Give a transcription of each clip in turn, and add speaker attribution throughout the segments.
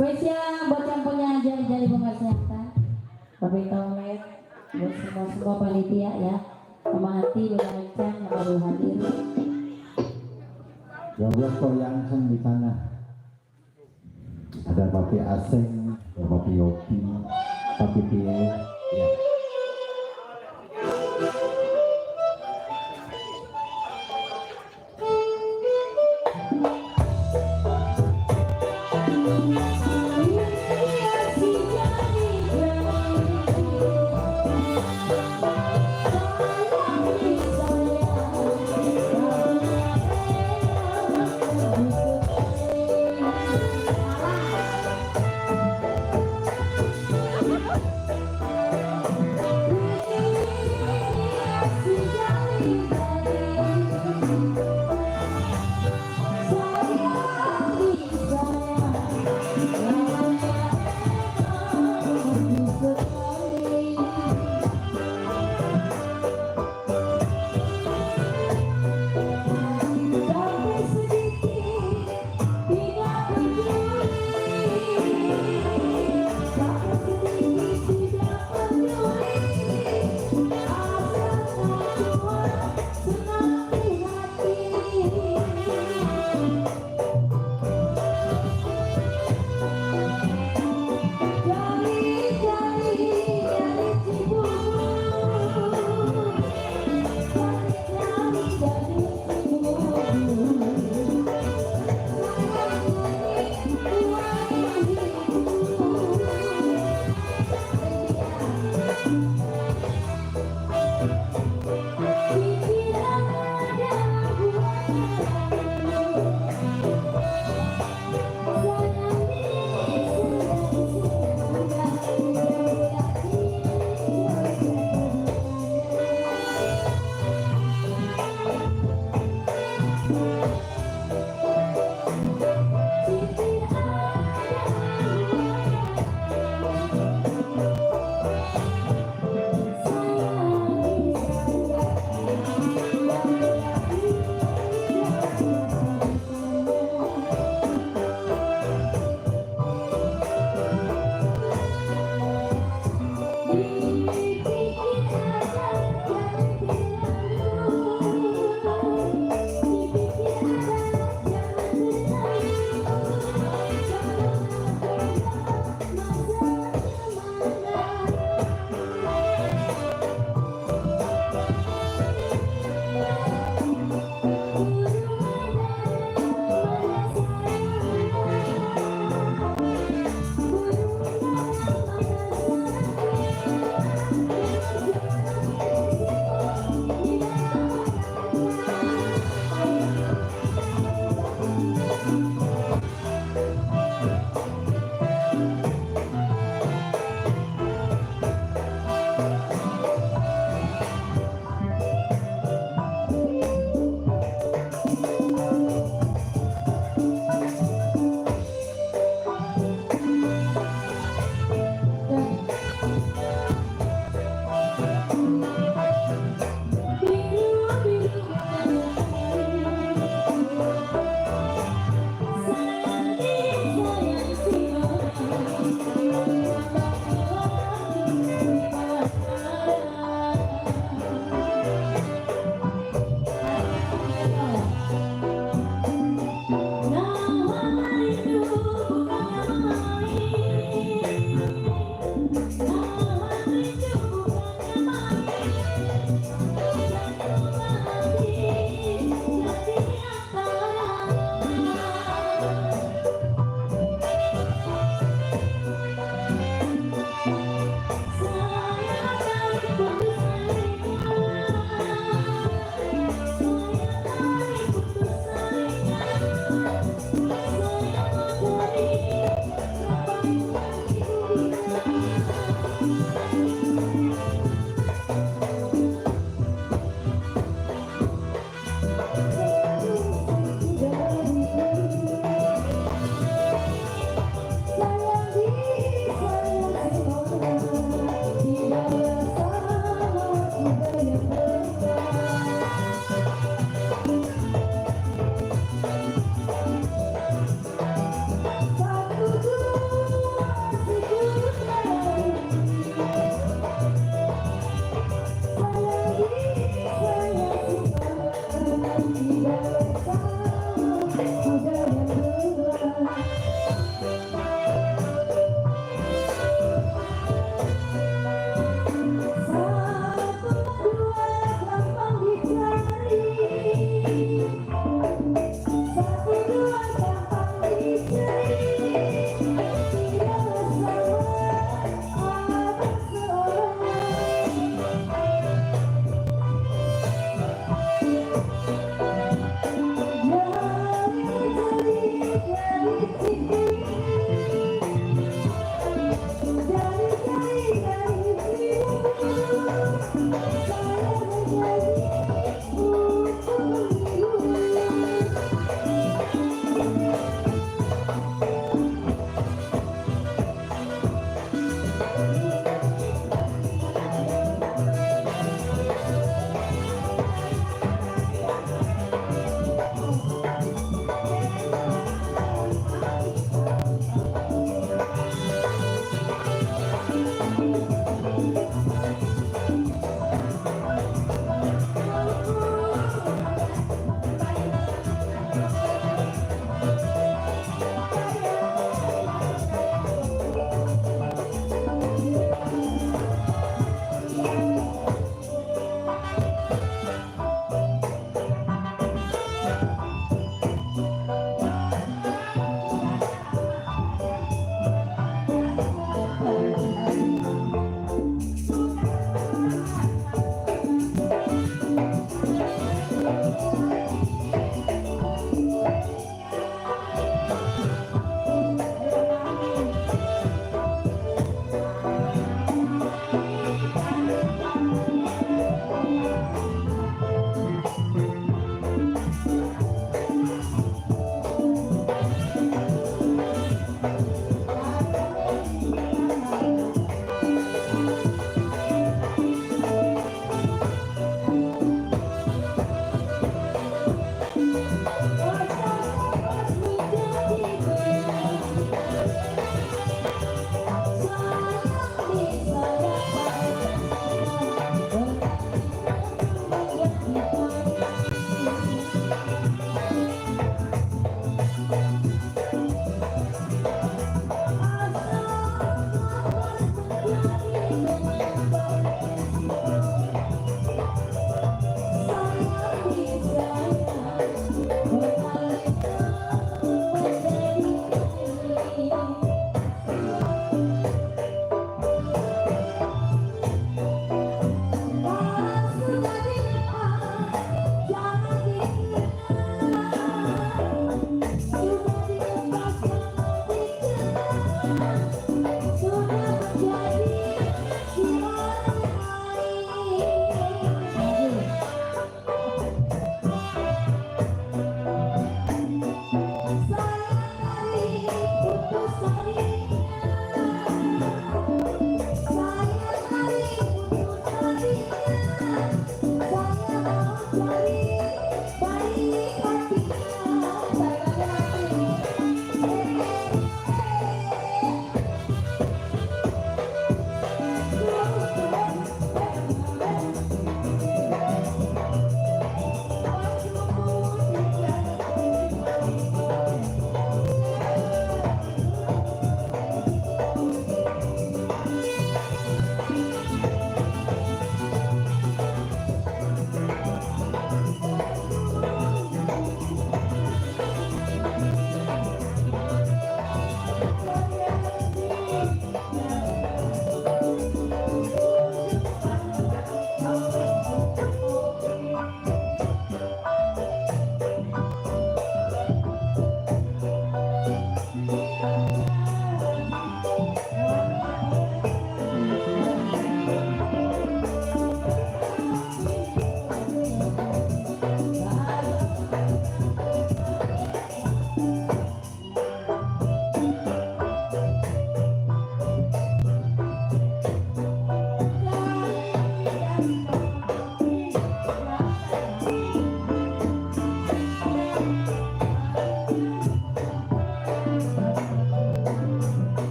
Speaker 1: Spesial buat yang punya jari-jari pengasihatan, Bapak Tolet, buat semua panitia ya, sama hati Bulacan yang baru hadir.
Speaker 2: 12 koyang di sana. Ada Papi Aseng, ada Papi Yopi, Papi Pie, ya.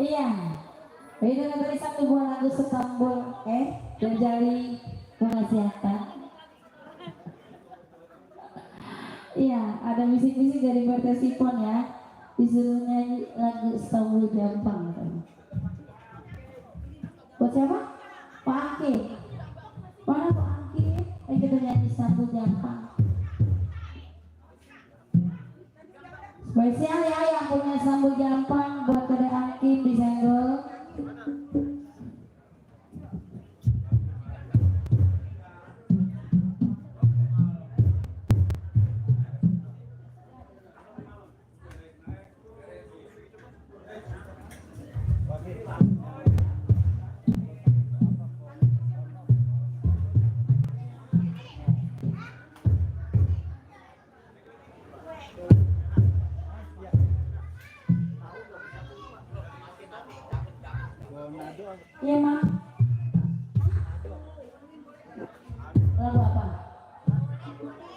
Speaker 1: Iya, ini dengan tadi satu buah lagu Setambul, dan jali penasihatkan. Iya, ada bisik-bisik dari Berta Sipon ya, disuruh nyanyi lagu Setambul Gampang. Buat siapa? Pak Angki. Mana Pak Angki? Kita nyanyi Setambul Gampang. Spesial ya yang punya Sambal Gampang buat Kode Angki disenggol.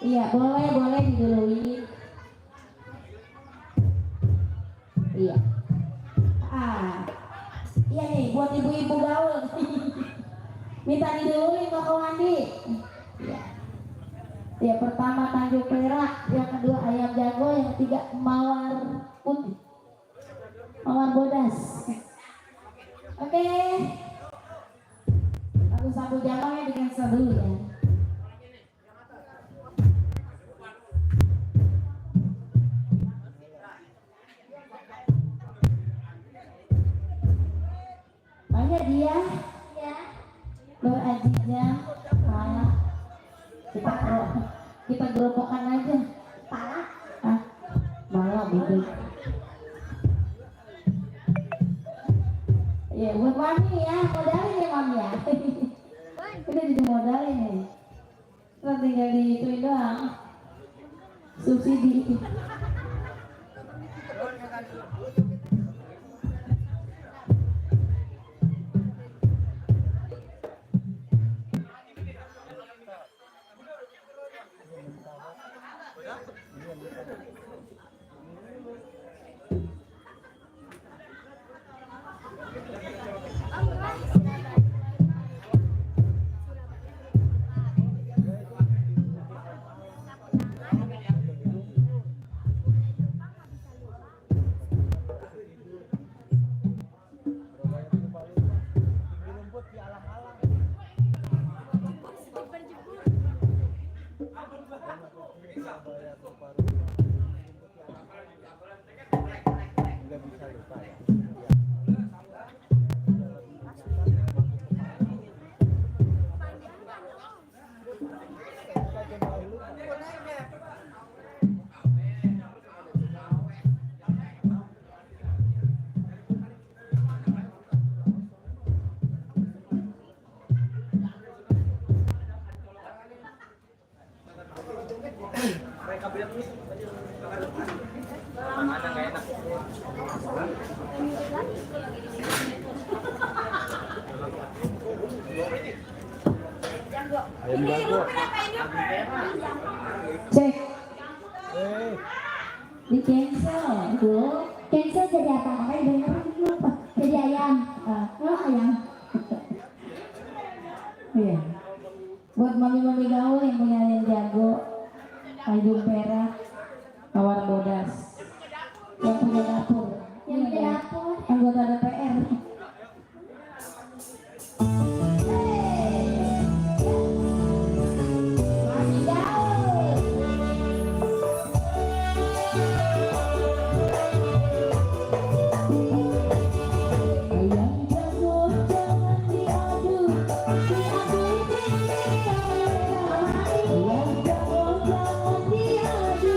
Speaker 1: Iya, boleh diduluin. Iya. Iya nih buat ibu-ibu gaul. Minta diduluin Koko Wandi. Iya. Ya pertama Tanjung Perak, yang kedua ayam jago, yang ketiga mawar putih, mawar bodas. Oke. Aku sambut jalannya dengan dulu ya. Banyak dia. Ya. Nur Aziza, malah kita gerobokan aja. Parah. Malah gitu. Iya, buat mami ya, modalin ya mami ya. Kita jadi modalin nih. Kita tinggal diituin doang. Subsidi. Cek. Di cancel, Bu. Cancel jadi apa? Jadi ayam. Ayam. Iya. Buat mami-mami gaul yang punya ayam jago, Tanjung Perak, mawar bodas, yang punya dapur, anggota DPR. Diadu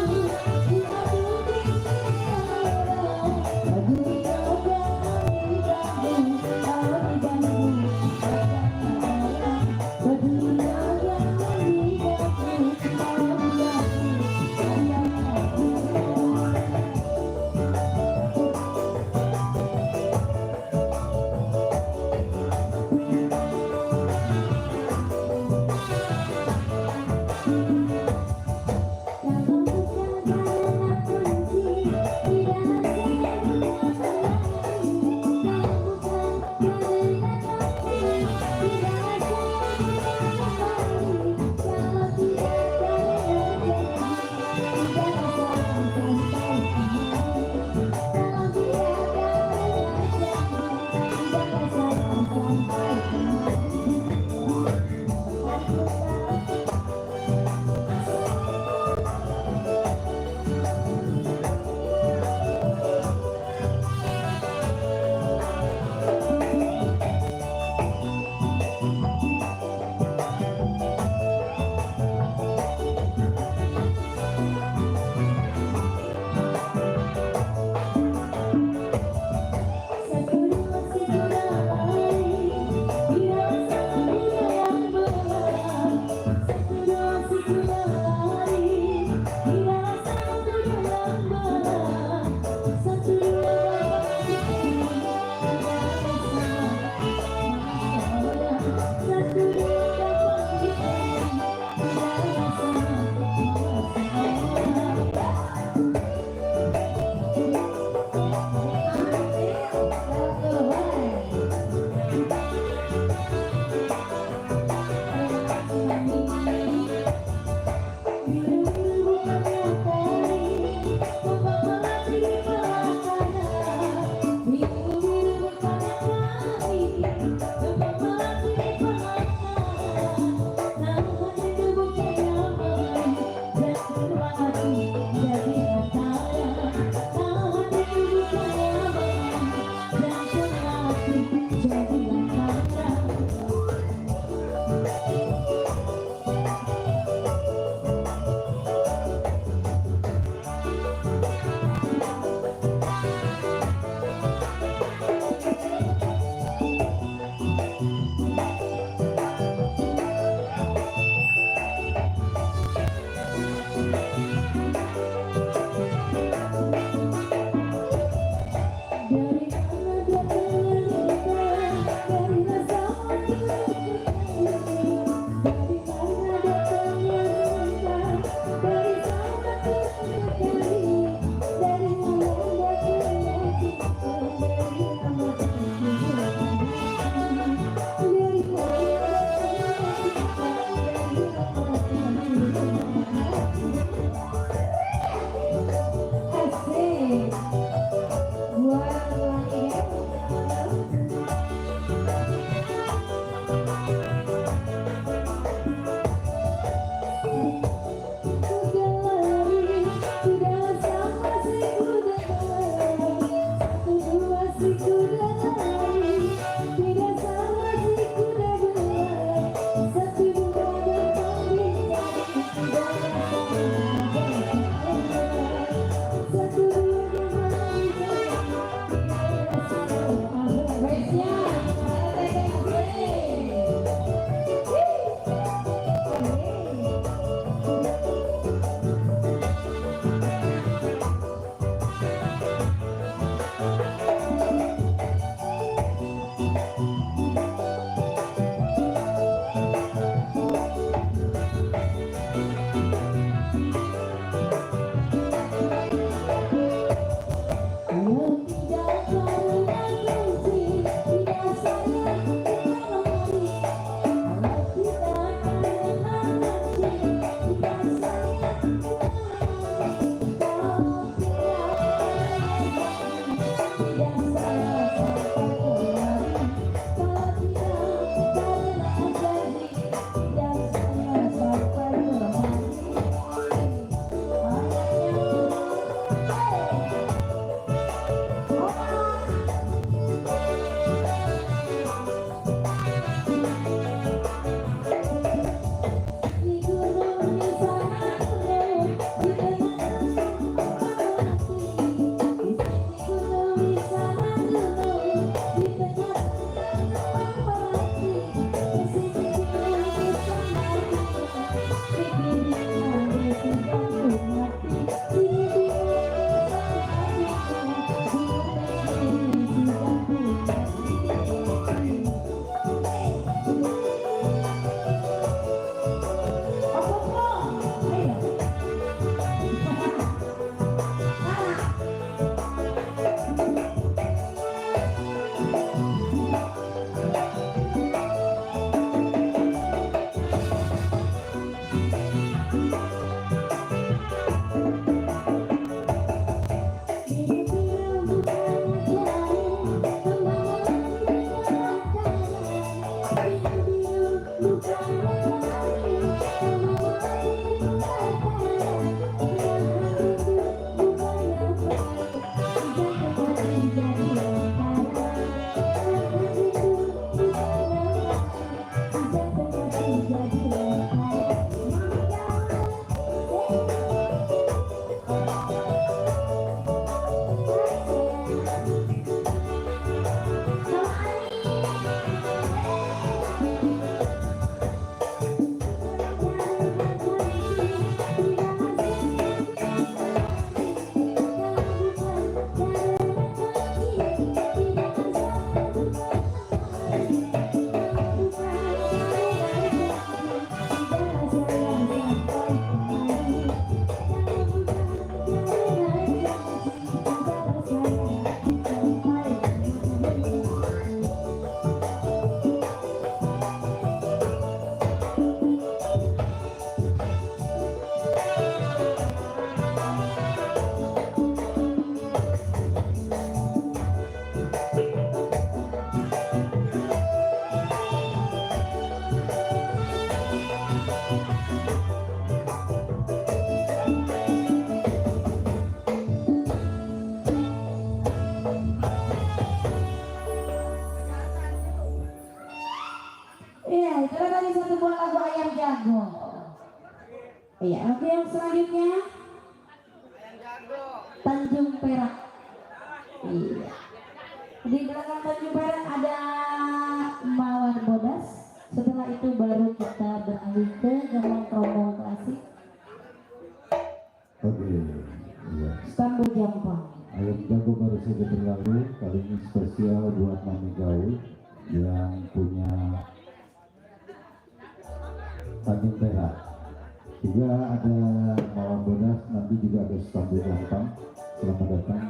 Speaker 1: Iya, oke yang selanjutnya Tanjung Perak. Iya. Di belakang Tanjung Perak ada Mawar Bodas. Setelah itu baru kita beralih ke Gemang Kromong Klasik.
Speaker 2: Oke, iya.
Speaker 1: Stambul Jampang.
Speaker 2: Ayam jago baru saja berlalu, kali ini spesial buat Mami Gaul yang punya Tanjung Perak. Juga ada Mawar Bodas, nanti juga ada Stambul Jampang. Selamat datang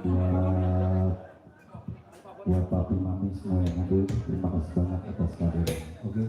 Speaker 2: buat papi mami semua yang hadir. Terima kasih banyak atas kehadiran. Oke.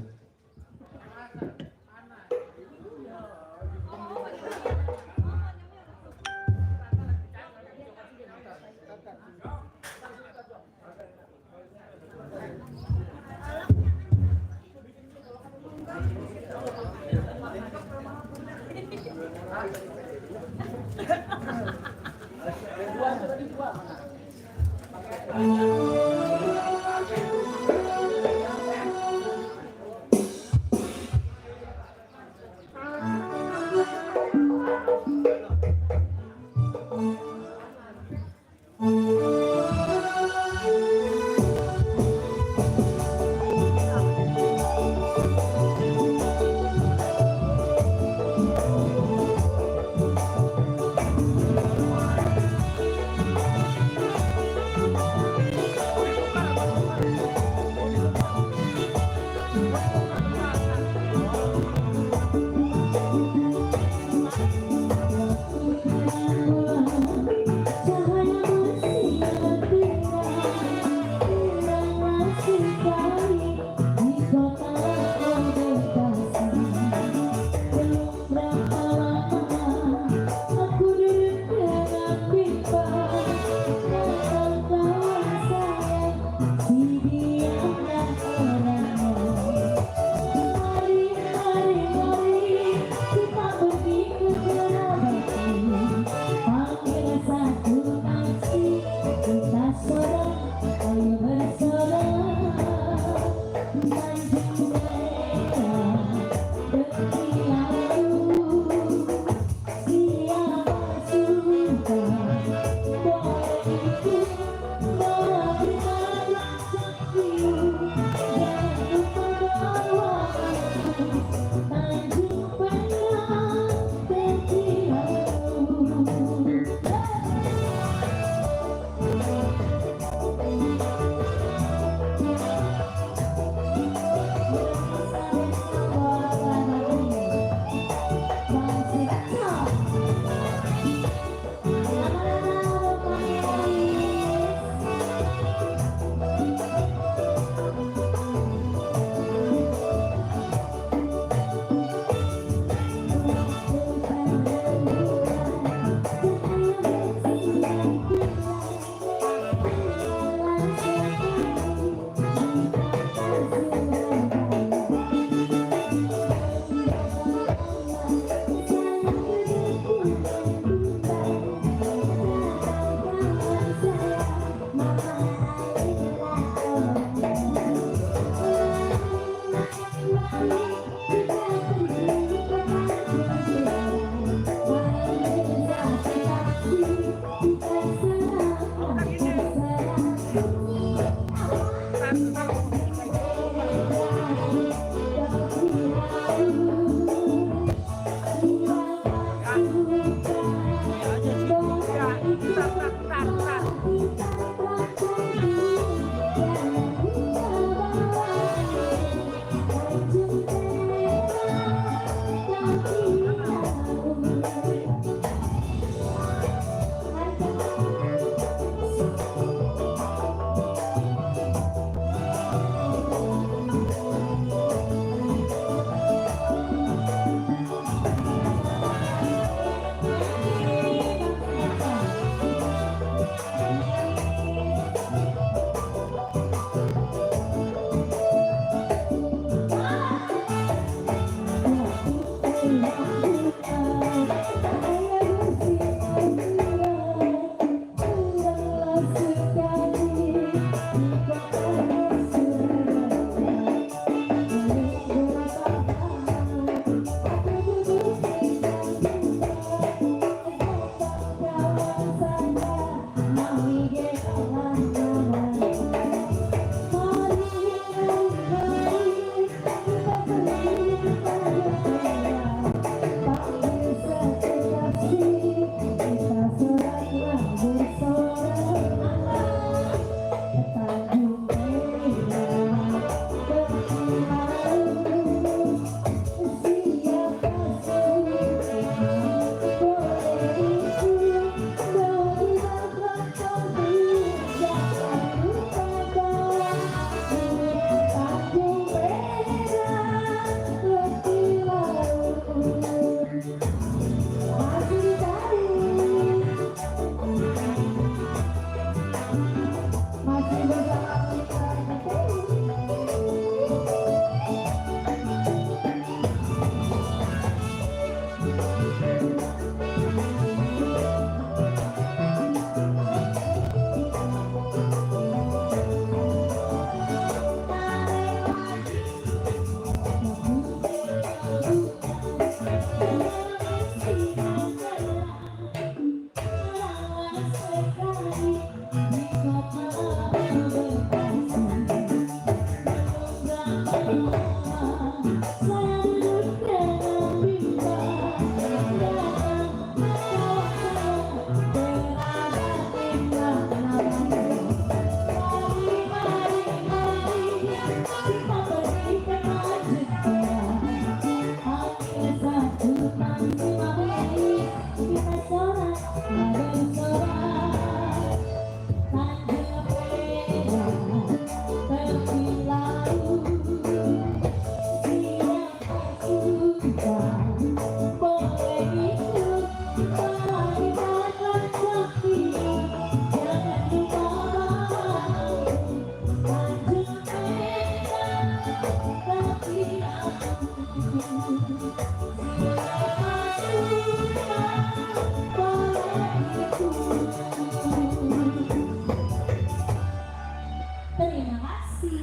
Speaker 1: Terima kasih.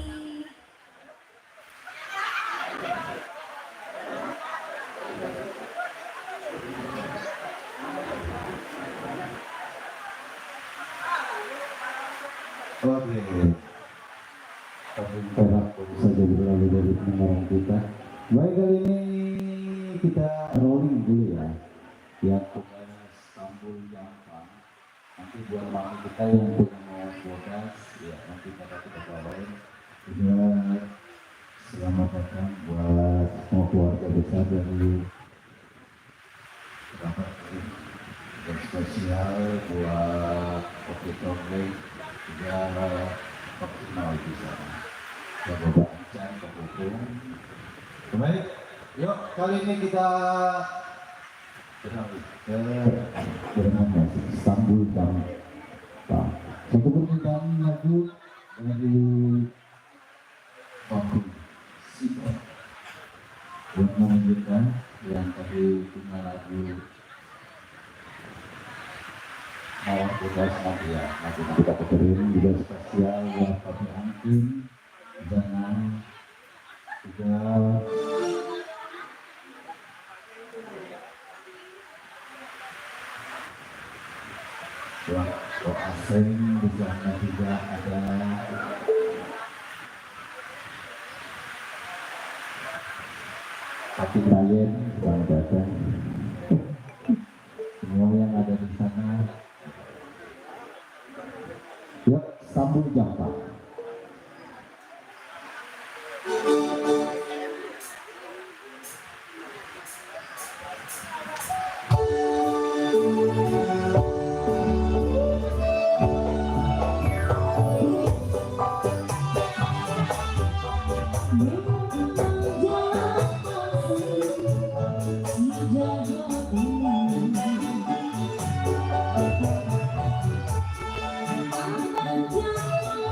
Speaker 2: Oke, Tanjung Perak saja berlalu dari pendengaran kita. Baik, kali ini kita rolling dulu ya. Yang punya Stambul Jampang. Nanti buat mami kita yang punya bodas, ya nanti kita bawain. Juga selamat datang buat semua keluarga besar dari kerabat dan spesial buat Kopi Togleng juga optimal di sana. Ya Bapak Ancan, Pak Hukum. Baik, yuk kali ini kita beralih ke bernama Stambul Jampang. Satu permintaan lagu dari Bambu Sipon buat melanjutkan yang tadi punya lagu Mawar Tugas nanti ya, nanti kita puterin juga spesial buat Papi Angkin, Jangan juga buat Aseng, di sana juga ada Papi Ryan, selamat datang. Semua yang ada di sana. Yuk, Stambul Jampang.
Speaker 1: Jangan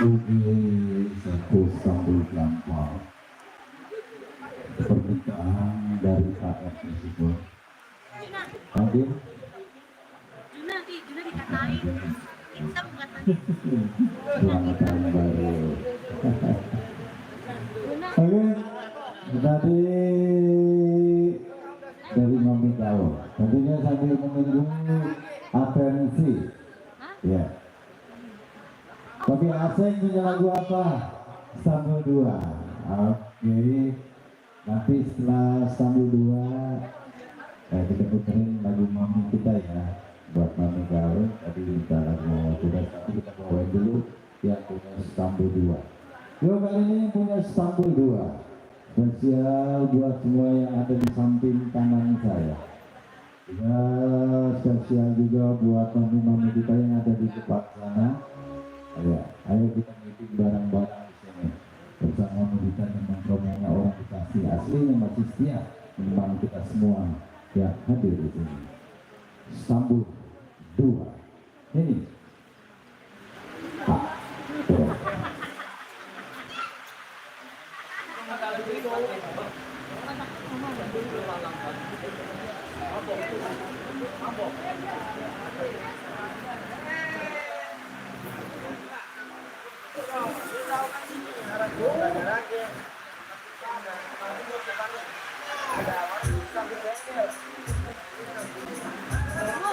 Speaker 2: Ugi satu sambul gampang pernikahan dari KF tersebut. Hadir.
Speaker 3: Juna dikatain hitam katanya.
Speaker 2: Selamat tahun baru.
Speaker 3: Juna
Speaker 2: Oke, tadi dari Mami Kau. Tentunya sambil menunggu atensi. Ya. Tapi asing punya lagu apa? Sambul 2. Oke. Nanti setelah Sambul 2 kita puterin lagu Mami kita ya. Buat Mami Kau. Tadi kita lagu sudah kita bawain dulu yang punya Sambul 2. Yuk kali ini punya Sambul 2. Spesial buat semua yang ada di samping kanan saya. Ya, spesial juga buat mami-mami kita yang ada di depan sana. Ayo kita meeting bareng-bareng di sini bersama kita dengan rombongan orang Bekasi asli yang masih setia menemani kita semua yang hadir di sini. Sambul 2 ini.
Speaker 3: Oh,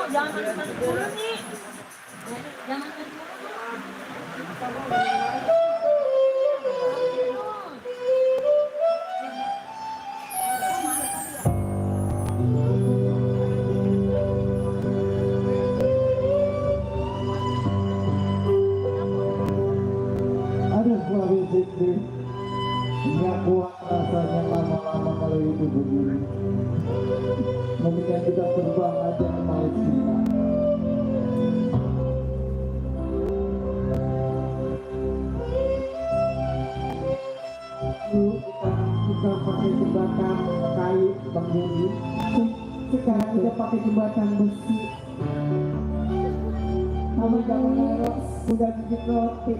Speaker 3: jangan manis-manis dulu nih. Jangan manis
Speaker 2: Aduh, Wabi Fikri, nggak kuat rasanya lama-lama kalau itu begini. Mendingan kita terbang aja ke Palestina. Dulu kita pakai jembatan kayu, Bang Yudi. Sekarang kita pakai jembatan besi. Kamu jangan harap udah gigit roti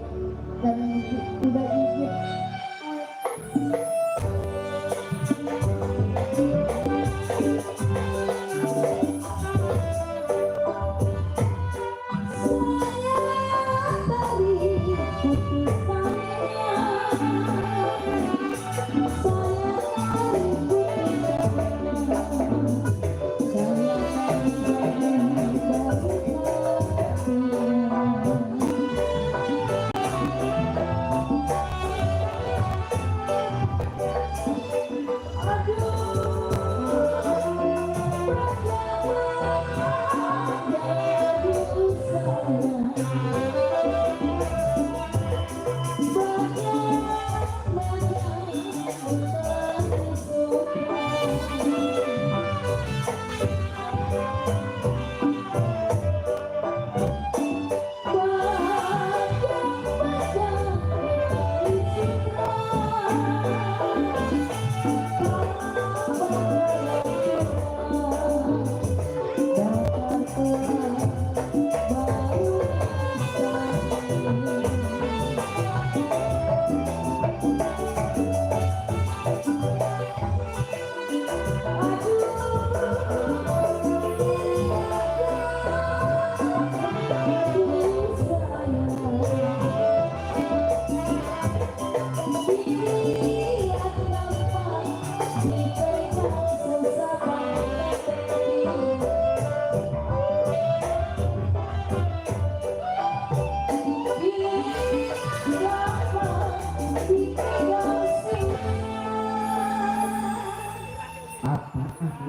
Speaker 2: dan udah gigit.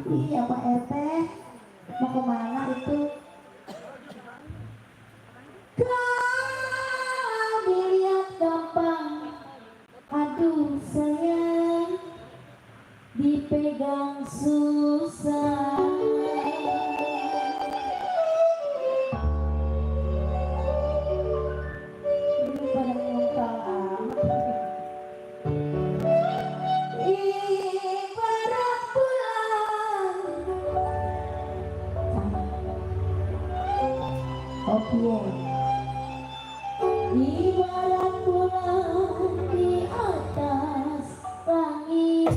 Speaker 1: Iya Pak RT, mau kemana itu? Kau dilihat gampang, aduh sayang, dipegang susah. Ini pada ngomong amat. Ibarat bulan. Oke. Ibarat bulan di atas langit.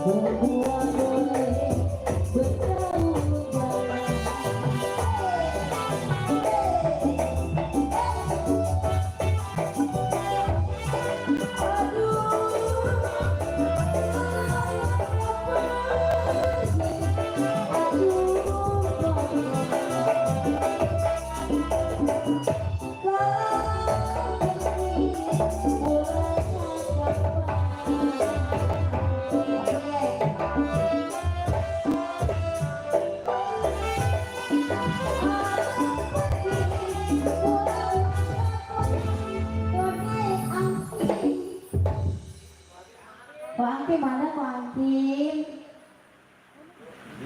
Speaker 1: Berdua boleh bertaruh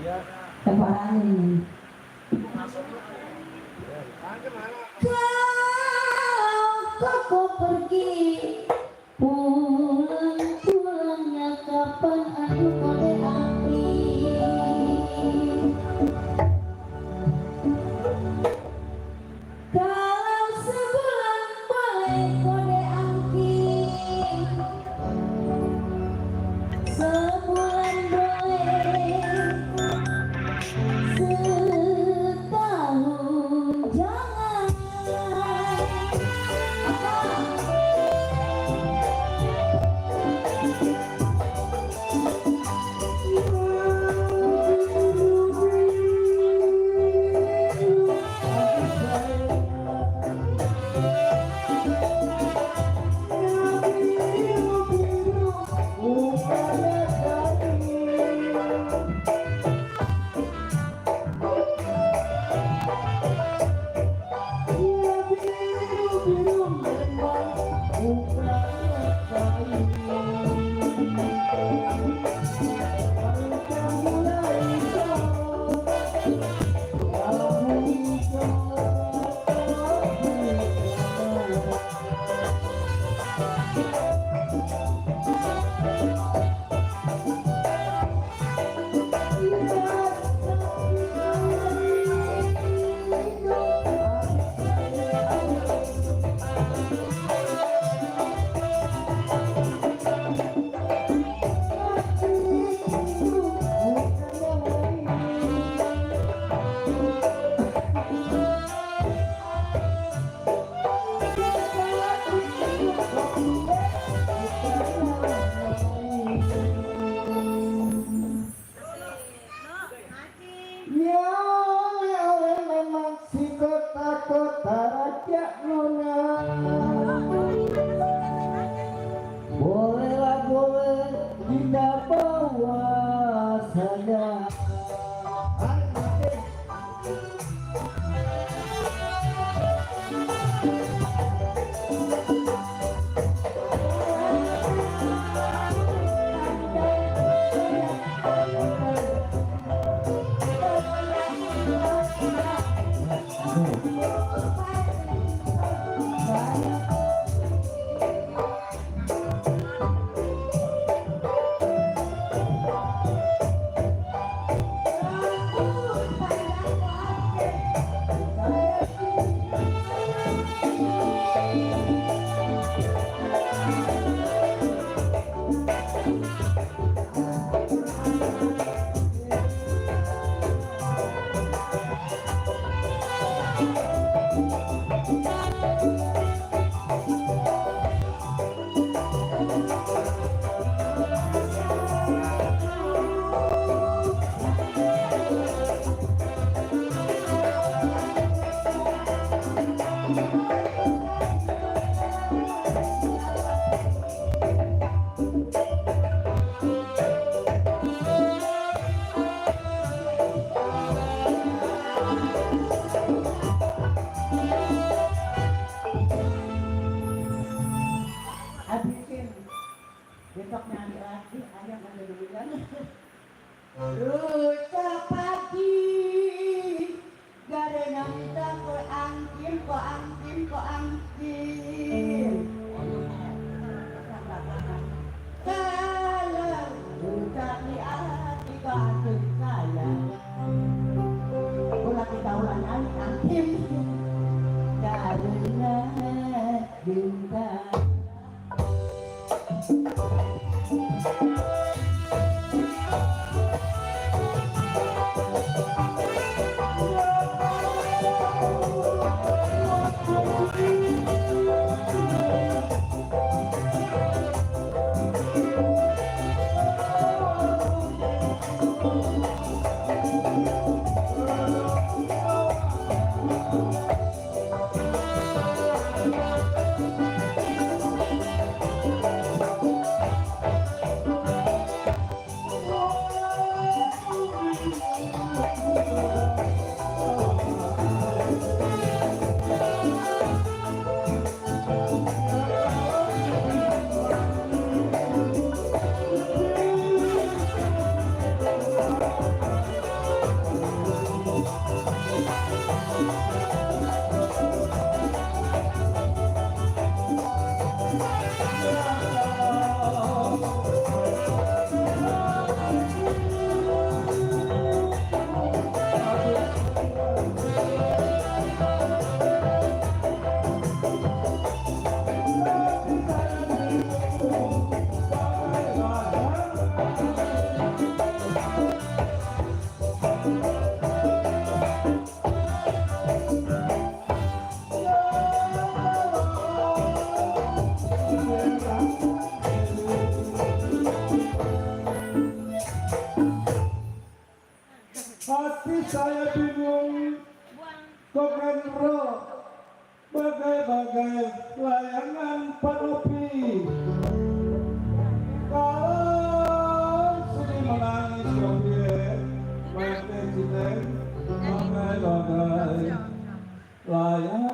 Speaker 1: Keparan ini. Kau pergi pulangnya kapan aku kode api. Kalau sebulan boleh kode angkin, sebulan boleh, setahun jangan. Bolehlah boleh kita bawa saja. Besoknya ada lagi, ayam ada dulu kan. Ucap pagi, garena minta ko angkin. Kalau ucap di hati kasih sayang, ulah kita ulang angkin. Garena minta.
Speaker 2: hati saya bingung, rock and roll, bagai-bagai layangan panopi. Kalau sedih menangis kembali, presiden, bagai-bagai layangan.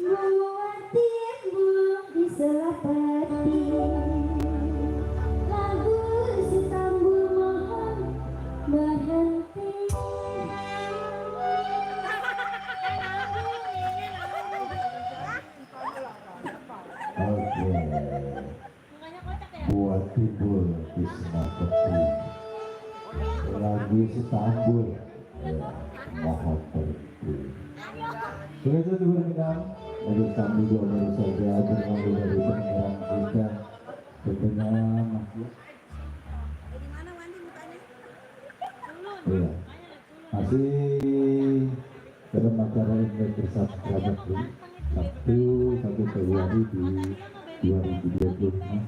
Speaker 1: Buat timbul di selapati, lagu si tambul mohon berhenti.
Speaker 2: Oke, buat timbul di selapati, lagu Istanbul, ya, mohon berhenti. Begitu diberkenalkan, lagu Istanbul dua baru saja berlalu dari pendengaran kita. Tentunya masih, iya, masih dalam acara Imlek bersama kerabat Sabtu 1 Februari di 2025.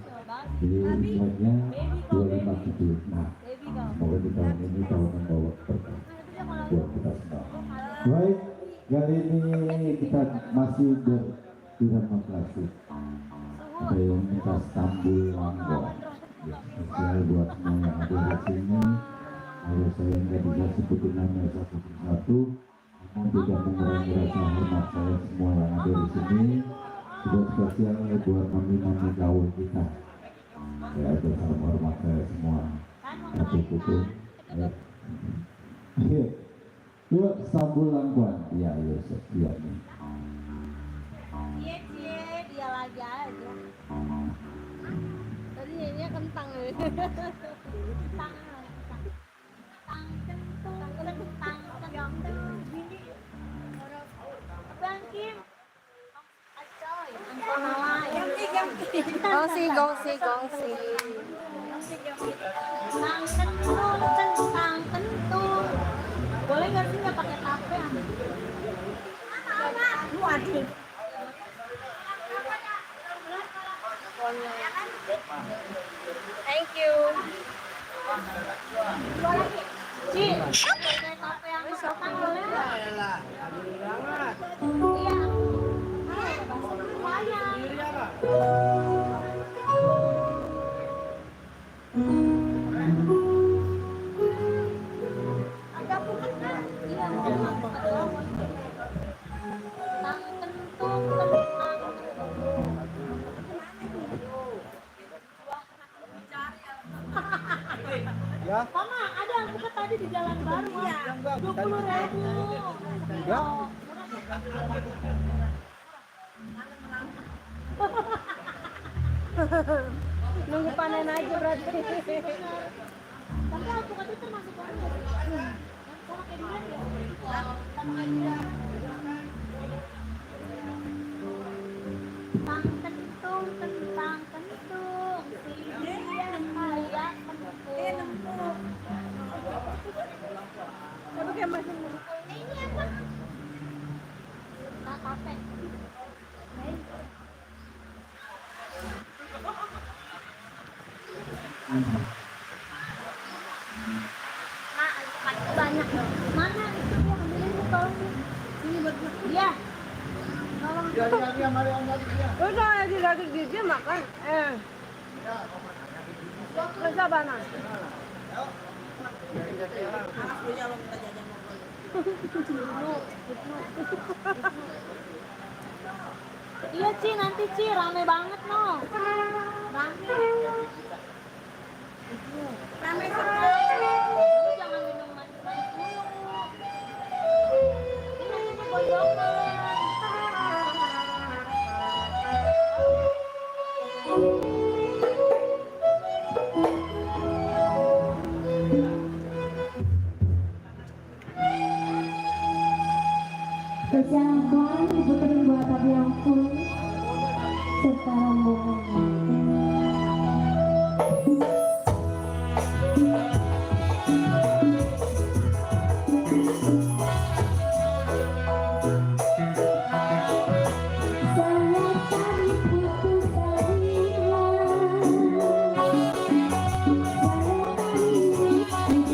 Speaker 2: Jadi Imleknya 2575. Semoga di tahun ini tahun membawa berkah buat kita semua. Baik, kali ini kita masih berirama klasik. Ada yang minta Stambul Langgo. Ya, spesial buat semua yang ada di sini. Kalau saya nggak bisa sebutin namanya satu persatu, namun tidak mengurangi rasa hormat saya semua yang ada di sini. Juga spesial buat mami-mami gaul kita. Ya, itu salam hormat saya semua. Satu kutu. Ya. Yuk, Stambul Langguan. Ya, Yusuf. Ya, nih.
Speaker 3: Cie, dia lagi aja. Tadi nyanyinya kentang ya. Kentang. Bang Kim. Acoy. Gongsi. Tentang kentung. Boleh nggak sih nggak pakai tape? Waduh. Thank you. Ci, pakai tape yang sopan boleh nggak? Iya. Agak bukan kan? Iya. Tang kentung kentang.
Speaker 4: Ya.
Speaker 3: Mama, ada angkut tadi di Jalan Baru. Iya. 20.000.
Speaker 4: Ya.
Speaker 3: Nunggu panen aja berarti. Tapi alpukatnya termasuk orang yang sama kayak dia ya. Sama kayak dia. Tentang kentung, tentang kentung. Dia kaya kentung.
Speaker 4: Tapi kayak masih
Speaker 3: Ini apa? Nah, kafe. Nah, banyak loh. Mana itu yang ambilin tuh tolong. Ini buat dia. Tolong.
Speaker 4: udah lagi dia makan. Kerja mana?
Speaker 3: Iya Ci, nanti Ci rame banget no. Rame. Rame sekali. Lu jangan minum manis-manis dulu. Ini nanti gondokan.
Speaker 1: Spesial kemarin diputerin buat Abi Ampun serta rombongannya. Saya tadi putus asa, saya tadi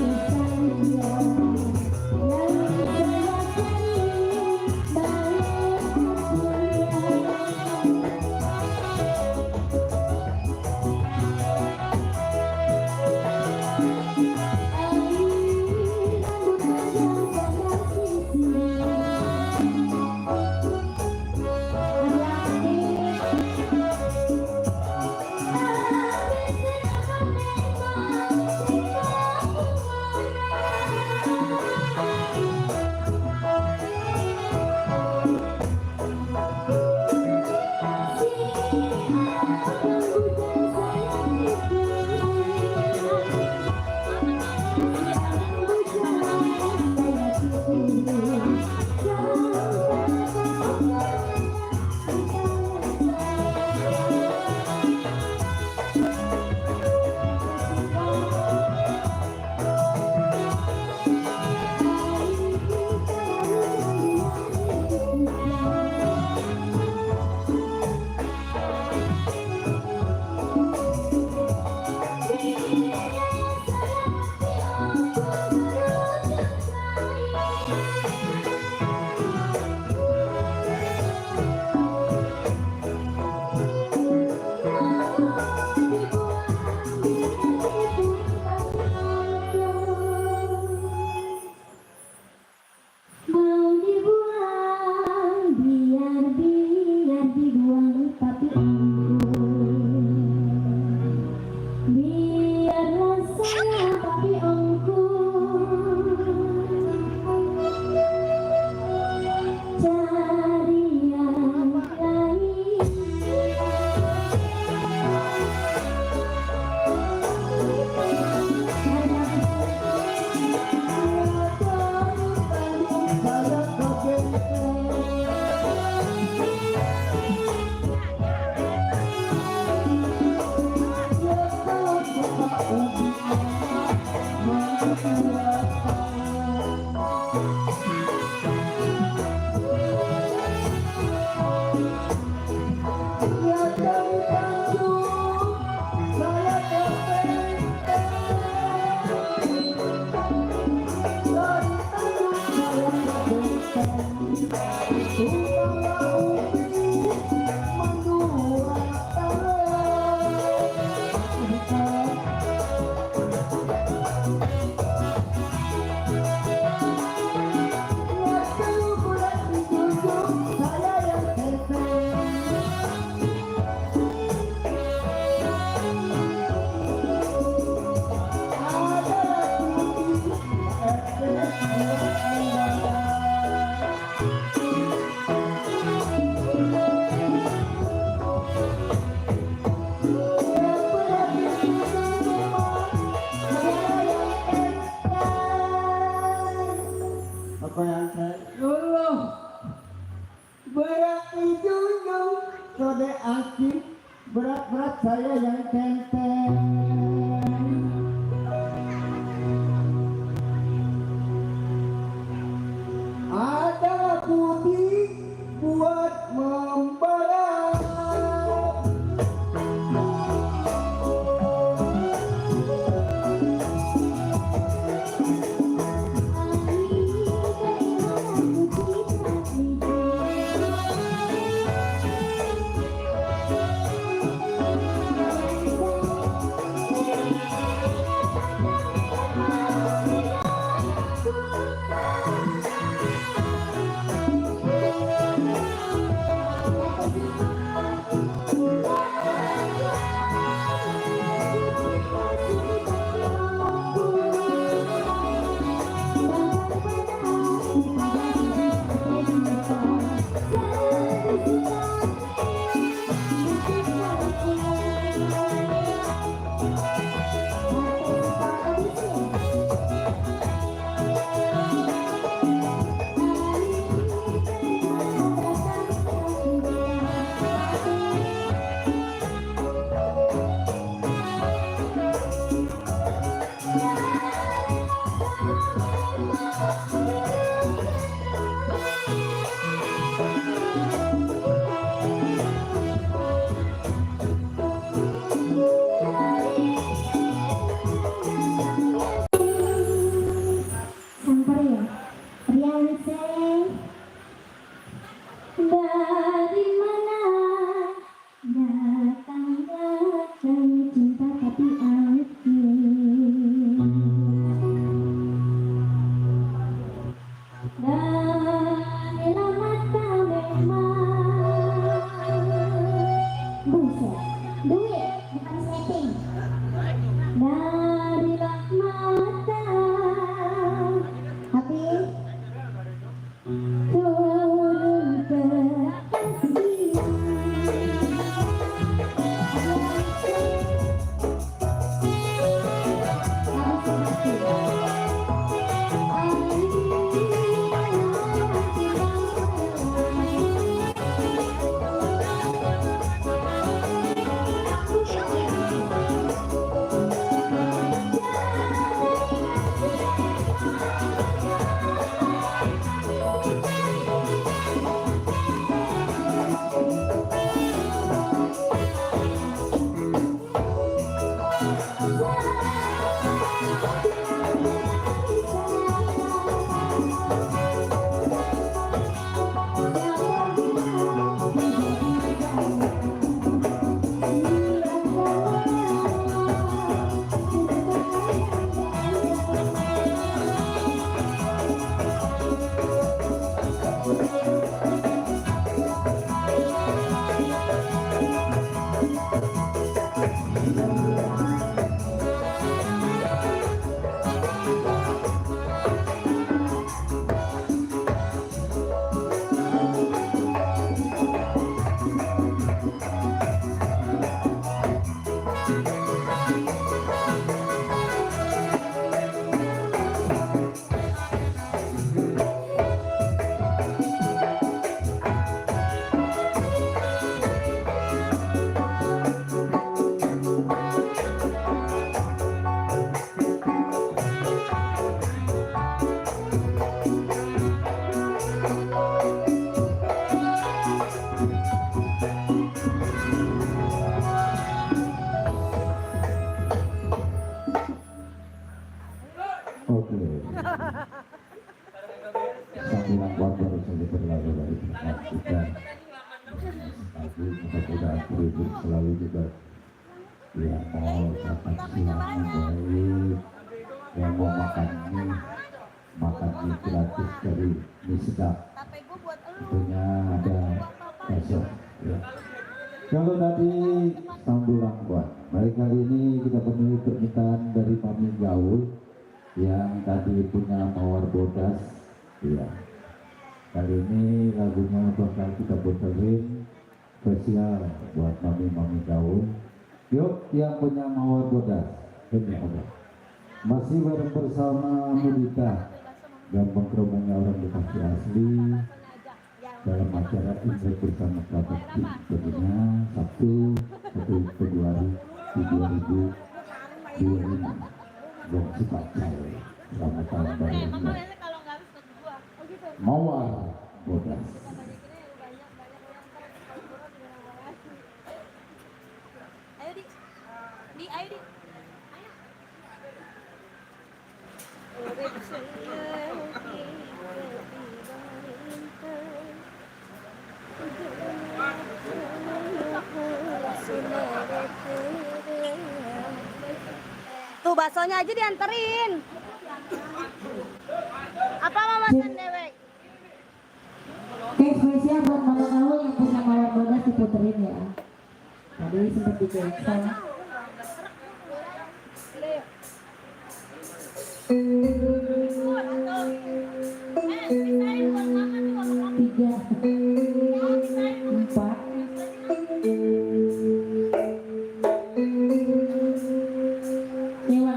Speaker 2: Oke. Sambilan kuat baru saja berlalu dari tempat kita. Tapi mudah-mudahan terhibur selalu juga. Ya mau dapat silangan baik. Yang mau makan mie, makan mie gratis dari mie sedap.
Speaker 3: Tapi gue buat elu.
Speaker 2: Tentunya ada besok. Ya. Kalau tadi sambulan kuat. Baik, kali ini kita penuhi permintaan dari Mami Gaul yang tadi punya mawar bodas. Ya. Kali ini lagunya bakal kita puterin spesial buat Mami Gaul. Yuk, yang punya mawar bodas, ini ada. Masih bareng bersama Mudita dan pengkerumunan orang Bekasi asli dalam acara Imlek bersama kerabat tentunya Sabtu 1 Februari 2025 Bong Cipacai. Selamat tahun baru mawar bodas.
Speaker 3: Ayo di ayo di. Tuh baksonya aja dianterin. Apa mau makan dewek?
Speaker 1: Oke, spesial buat Mama Gaul yang punya mawar bodas diputerin ya. Tadi sempat dicancel. Tiga, empat, lima.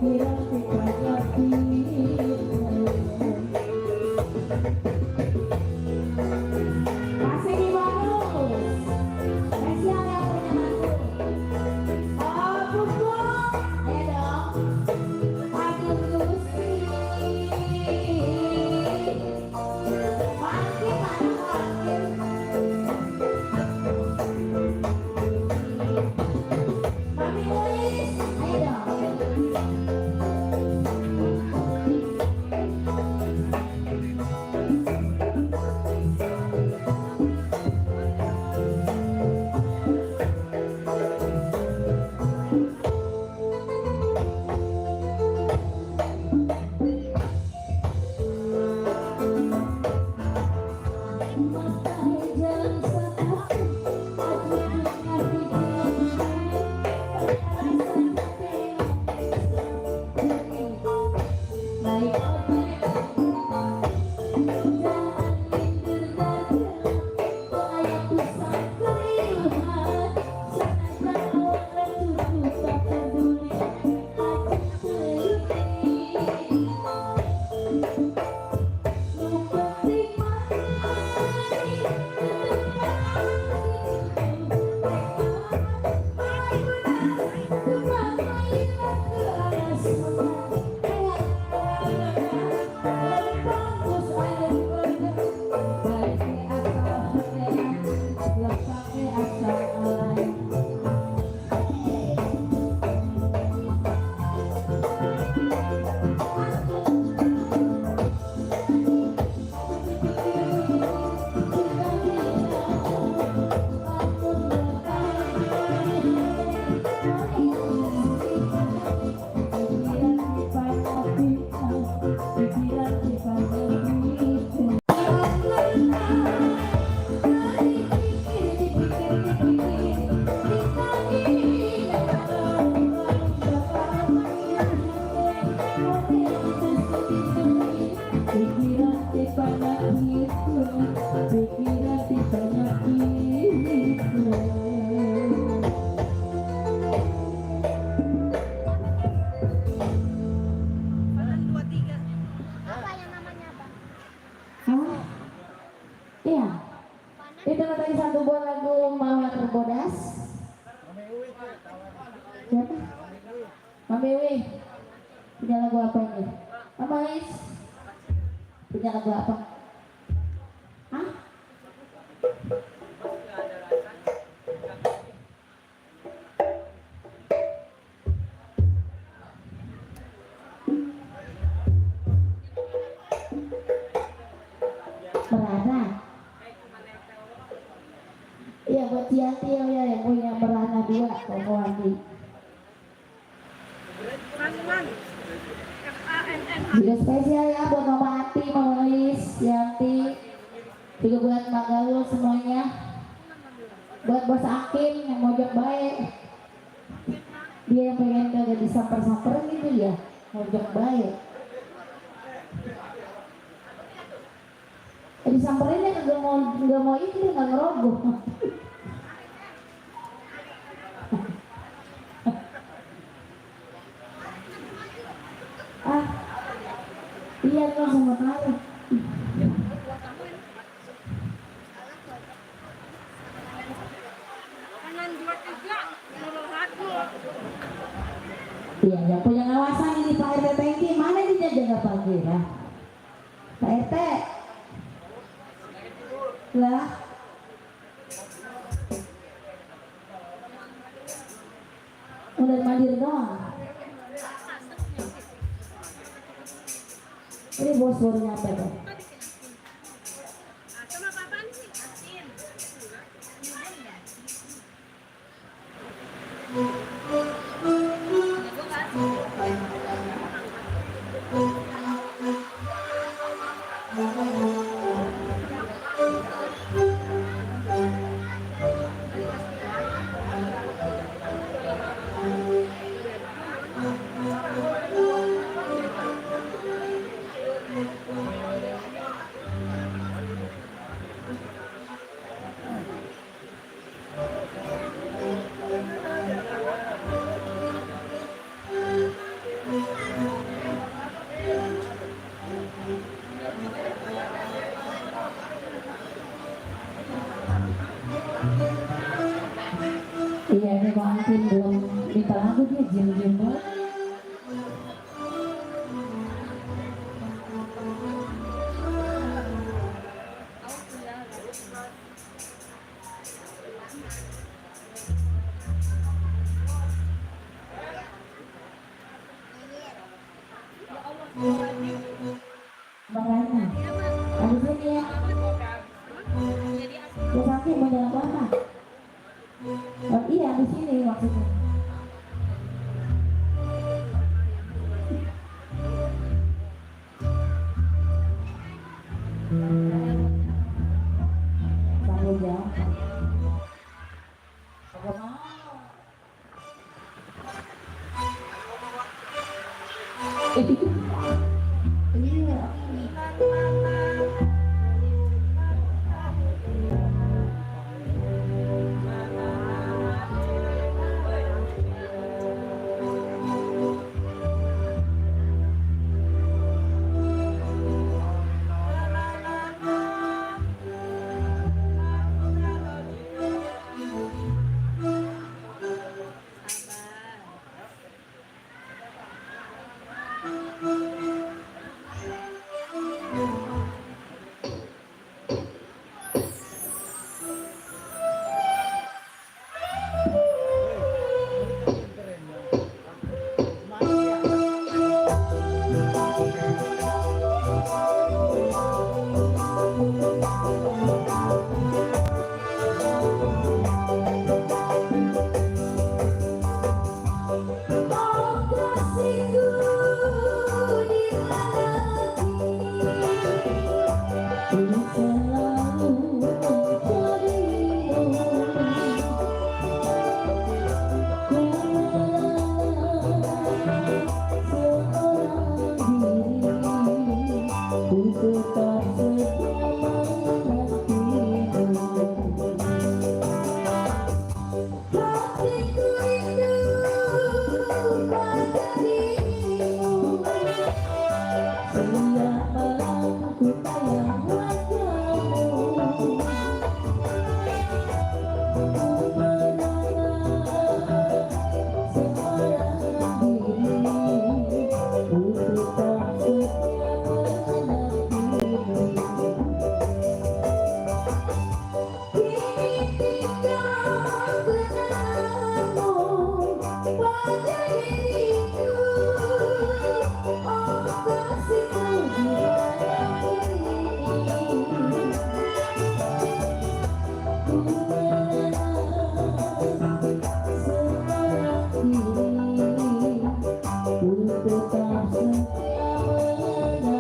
Speaker 1: Masih di bonus. Spesial yang punya mantu. Oh, pukul. Ayo dong. Aduh, Gusti. Makin mana makin. Mami Uis, ayo dong.
Speaker 3: Apa yang namanya apa?
Speaker 1: Hah? Iya. Itu tadi satu buah lagu Mawar Terbodas. Siapa? Mami Wi. Punya lagu apa ini? Mama Is. Punya lagu apa? Hah? Merana. Iya buat Cianti ya yang punya merana 2 Komoandi.
Speaker 4: Man. FANN.
Speaker 1: Juga spesial ya buat Mama Ati, Mama Lis, Cianti. Juga buat Mak Gaul semuanya. Buat Bos Akim yang mojok baik. Dia yang pengen kagak disamper-samper gitu ya. Mojok baik. Disamperin dia nggak mau itu, dia nggak ngerogoh. Ah, iya kan sama tahu.
Speaker 4: Kanan 23, nomor 1.
Speaker 1: Iya, yang punya ngawasan ini Pak RT Tengki, mana dia jaga pagi ya? Pak RT. Lah. Udah mandir doang. Ini bos baru nyampe tuh.
Speaker 4: Sama kapan sih? Asin.
Speaker 1: Iya. Oh kasihku di ini selalu mencarimu. Ku seorang diri, ku tetap setia menantimu. Hatiku rindu pada dirimu. Setiap malam ku tayang wajahmu. Ku menatap seorang diri, ku tetap setia menantimu. Kini tinggal kenanganmu pada diriku. Oh kasihku di mana kini. Ku mengenal seorang diri, ku tetap setia menantimu.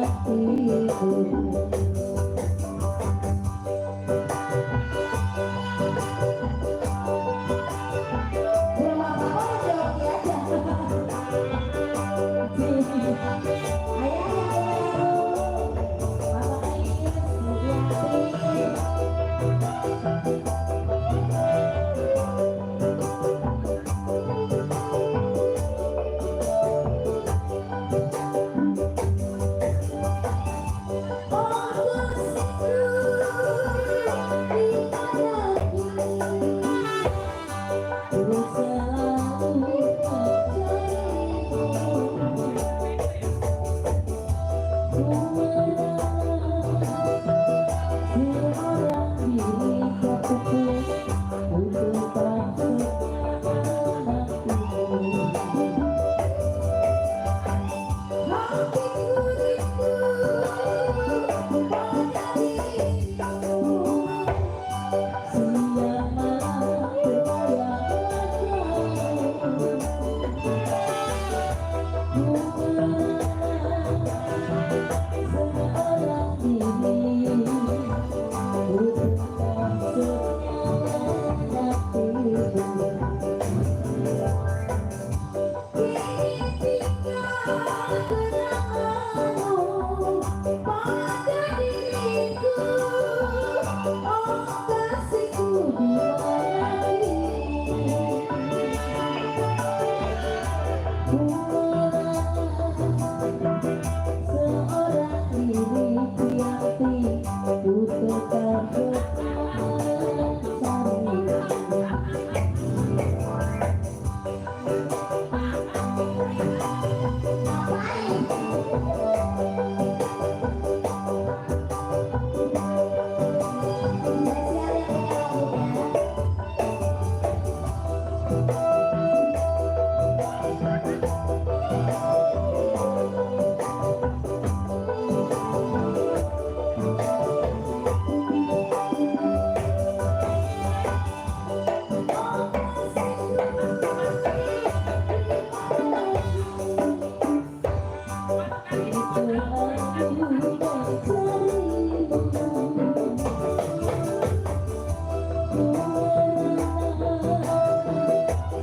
Speaker 1: Rumah mama jawab ya aja.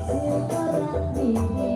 Speaker 1: Seorang diri,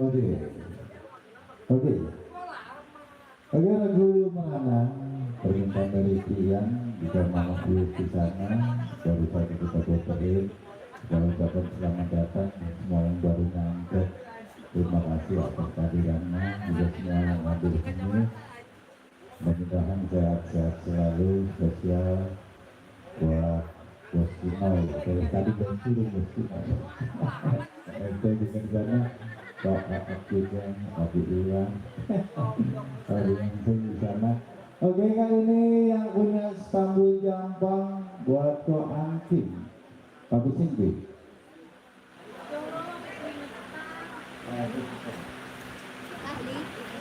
Speaker 2: Oke. Oke. Oke, lagu mana permintaan dari Kian jika mau di sana baru saja kita puterin. Kita ucapkan selamat datang semua yang baru nyampe. Terima kasih atas kehadirannya juga semua yang hadir di sini. Mudah-mudahan sehat-sehat selalu, spesial buat Bos Kinoi. Dari tadi belum suruh Bos Kinoi. RT di sana Pak Akak juga, Pak Iwan, Pak Langsung di sana. Oke, kali ini yang punya Stambul Jampang buat Ko Anting, Pak Singgi.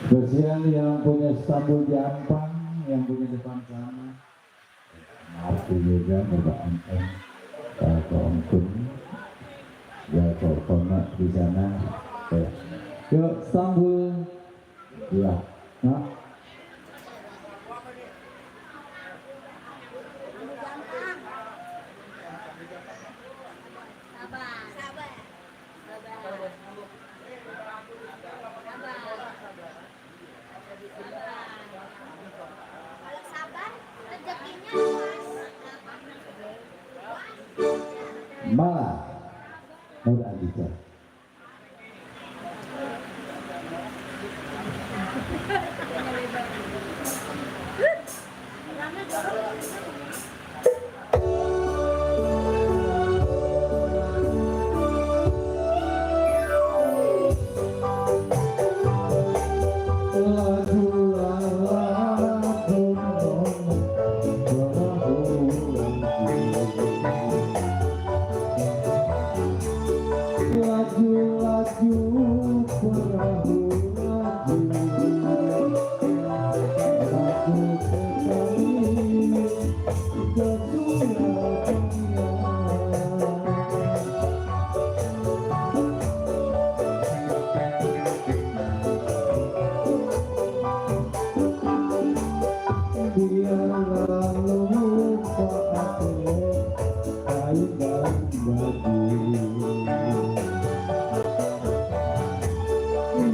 Speaker 2: Spesial yang punya Stambul Jampang, yang punya depan sana. Aku juga Bapak Anteng, Pak Ongkun, ya Pak Kona di sana. Yuk Stambul, ya, nah.
Speaker 3: Kalau sabar, rezekinya luas.
Speaker 2: Malah, udah bisa.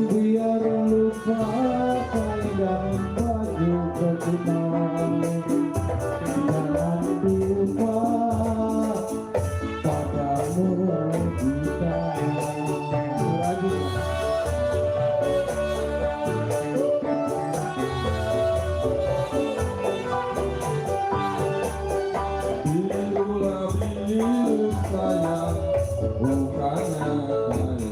Speaker 2: Biar lupa dan baju ketunaan, jangan lupa padamu kita lagi. Birulah biru sayang, bukannya kain.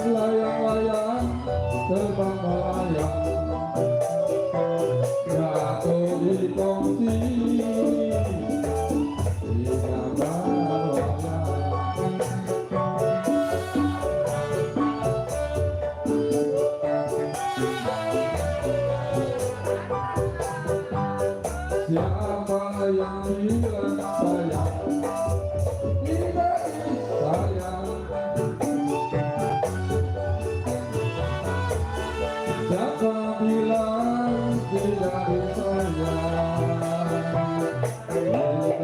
Speaker 2: layang-layang terbang melayang jatuh di kongsi di gambar wayang. Siapa yang bilang sayang tidak sayang? Siapa bilang tidak disayang? Kita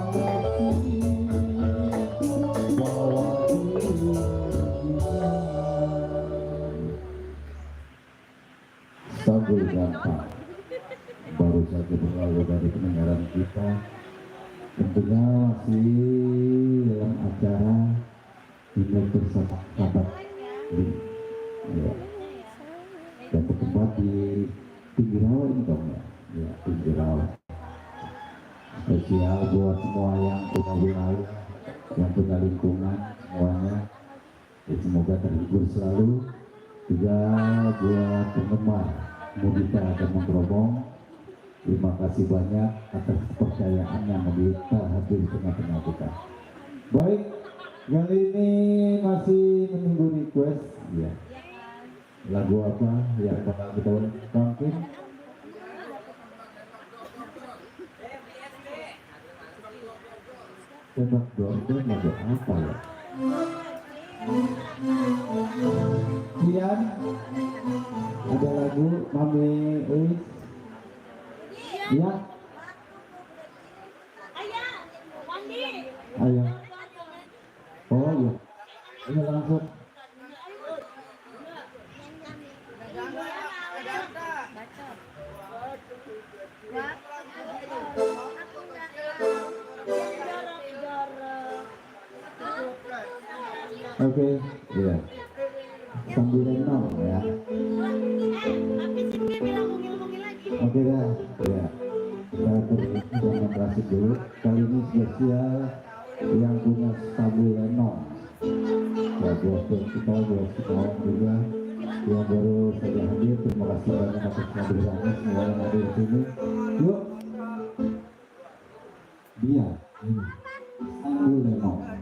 Speaker 2: kasih bahwa Sabul gampang baru saja berlalu dari pendengaran kita, tentunya masih dalam acara ini bersama sahabat ya. Dan bertempat di pinggir rawa ini dong ya, pinggir rawa. Spesial buat semua yang punya wilayah, yang punya lingkungan semuanya. Ya, semoga terhibur selalu. Juga buat penggemar Mudita dan Menggerobong, terima kasih banyak atas kepercayaan yang kita hadir di tengah-tengah kita. Baik, kali ini masih menunggu request ya. Lagu apa yang bakal kita tampil? Tembak dorong lagu apa ya? Kian, ada lagu Mami Uis? Ya,
Speaker 3: Ayah, mandi.
Speaker 2: ayo. Oh iya, ini langsung. Oke, iya. Sambil renang ya. Oke dah, ya. Kita demonstrasi dulu. Kali ini spesial yang punya sambil renang. Ya, buat kita juga yang baru saja hadir. Terima kasih banyak atas kehadirannya semua yang hadir di sini. Yuk, dia ini sambil renang.